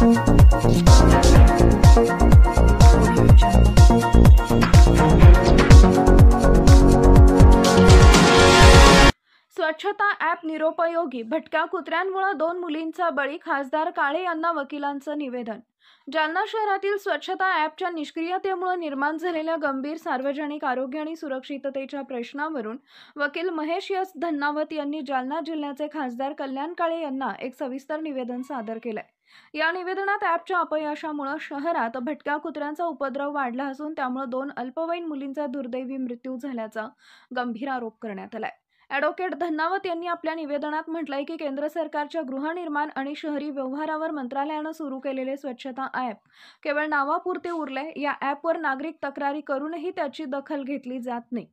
स्वच्छता ॲप निरुपयोगी, भटक्या कुत्र्यांमुळे 2 मुलींचा बळी, खासदार काळे यांना वकिलांचं निवेदन। जालना शहरातील स्वच्छता ॲपच्या निष्क्रियतेमुळे निर्माण झालेल्या गंभीर सार्वजनिक आरोग्य आणि सुरक्षिततेच्या प्रश्नावरून वकील महेश एस धन्नावत यांनी जालना जिल्ह्याचे खासदार कल्याण काळे यांना एक सविस्तर निवेदन सादर केलंय। या निवेदनात ॲपच्या अपयशामुळे शहरात भटक्या कुत्र्यांचा उपद्रव वाढला असून त्यामुळे 2 अल्पवयीन मुलींचा दुर्दैवी मृत्यू झाल्याचा गंभीर आरोप करण्यात आलाय। ॲडव्होकेट धन्नावत यांनी आपल्या निवेदनात म्हटलंय की केंद्र सरकारच्या गृहनिर्माण आणि शहरी व्यवहारावर मंत्रालयानं सुरू केलेले स्वच्छता ॲप केवळ नावापुरते उरले। या ॲपवर नागरिक तक्रारी करूनही त्याची दखल घेतली जात नाही।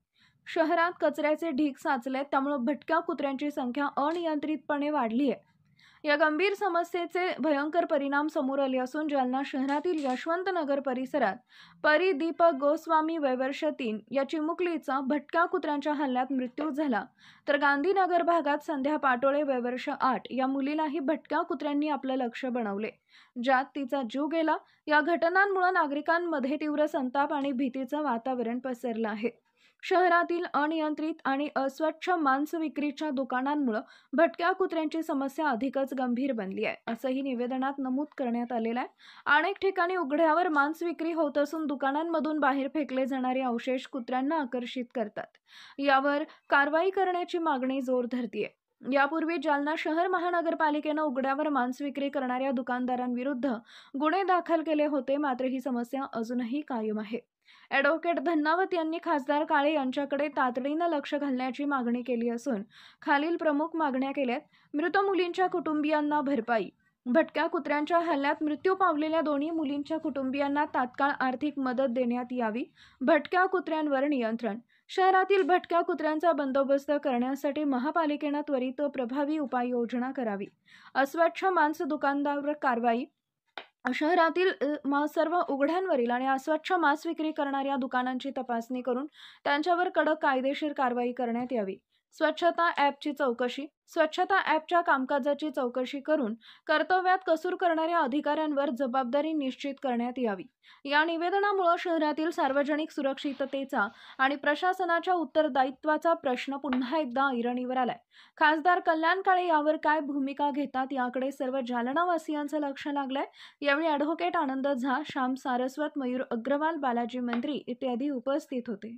शहरात कचऱ्याचे ढीग साचले, त्यामुळे भटक्या कुत्र्यांची संख्या अनियंत्रितपणे वाढली आहे। या गंभीर समस्येचे भयंकर परिणाम समोर आले असून जालना शहरातील यशवंत नगर परिसरात परी दीपक गोस्वामी वय वर्ष 3 या चिमुकलीचा भटक्या कुत्र्यांच्या हल्ल्यात मृत्यू झाला, तर गांधीनगर भागात संध्या पाटोळे वय वर्ष 8 या मुलीलाही भटक्या कुत्र्यांनी आपलं लक्ष्य बनवले, ज्यात तिचा जीव गेला। या घटनांमुळे नागरिकांमध्ये तीव्र संताप आणि भीतीचं वातावरण पसरलं आहे। शहरातील अनियंत्रित आणि अस्वच्छ मांस विक्रीच्या दुकानांमुळे भटक्या कुत्र्यांची समस्या अधिकच गंभीर बनली आहे, असंही निवेदनात नमूद करण्यात आलेलं आहे। अनेक ठिकाणी उघड्यावर मांस विक्री होत असून दुकानांमधून बाहेर फेकले जाणारे अवशेष कुत्र्यांना आकर्षित करतात। यावर कारवाई करण्याची मागणी जोर धरतीये। यापूर्वी जालना शहर महानगरपालिकेनं उघड्यावर मांस विक्री करणाऱ्या दुकानदारांविरुद्ध गुन्हे दाखल केले होते, मात्र ही समस्या अजूनही कायम आहे। ॲडव्होकेट धन्नावत यांनी खासदार काळे यांच्याकडे तातडीनं लक्ष घालण्याची मागणी केली असून खालील प्रमुख मागण्या केल्यात। मृत मुलींच्या कुटुंबियांना भरपाई, भटक्या कुत्र्यांच्या हल्ल्यात मृत्यू पावलेल्या दोन्ही मुलींच्या कुटुंबियांना तात्काळ आर्थिक मदत देण्यात यावी, भटक्या कुत्र्यांवर नियंत्रण, शहरातील भटक्या कुत्र्यांचा बंदोबस्त करण्यासाठी महापालिकेनं त्वरित प्रभावी उपाययोजना करावी, अस्वच्छ मांस दुकानदारांवर कारवाई, शहरातील सर्व उघड्यांवरील आणि अस्वच्छ मांस विक्री करणाऱ्या दुकानांची तपासणी करून त्यांच्यावर कडक कायदेशीर कारवाई करण्यात यावी, स्वच्छता ॲपची चौकशी, स्वच्छता ॲपच्या कामकाजाची चौकशी करून कर्तव्यात कसूर करणाऱ्या अधिकाऱ्यांवर जबाबदारी निश्चित करण्यात यावी। या निवेदनामुळे शहरातील सार्वजनिक सुरक्षिततेचा आणि प्रशासनाच्या उत्तरदायित्वाचा प्रश्न पुन्हा एकदा ऐरणीवर आलाय। खासदार कल्याण काळे यावर काय भूमिका घेतात याकडे सर्व जालनावासियांचं लक्ष लागलंय। यावेळी ॲडव्होकेट आनंद झा, श्याम सारस्वत, मयूर अग्रवाल, बालाजी मंत्री इत्यादी उपस्थित होते।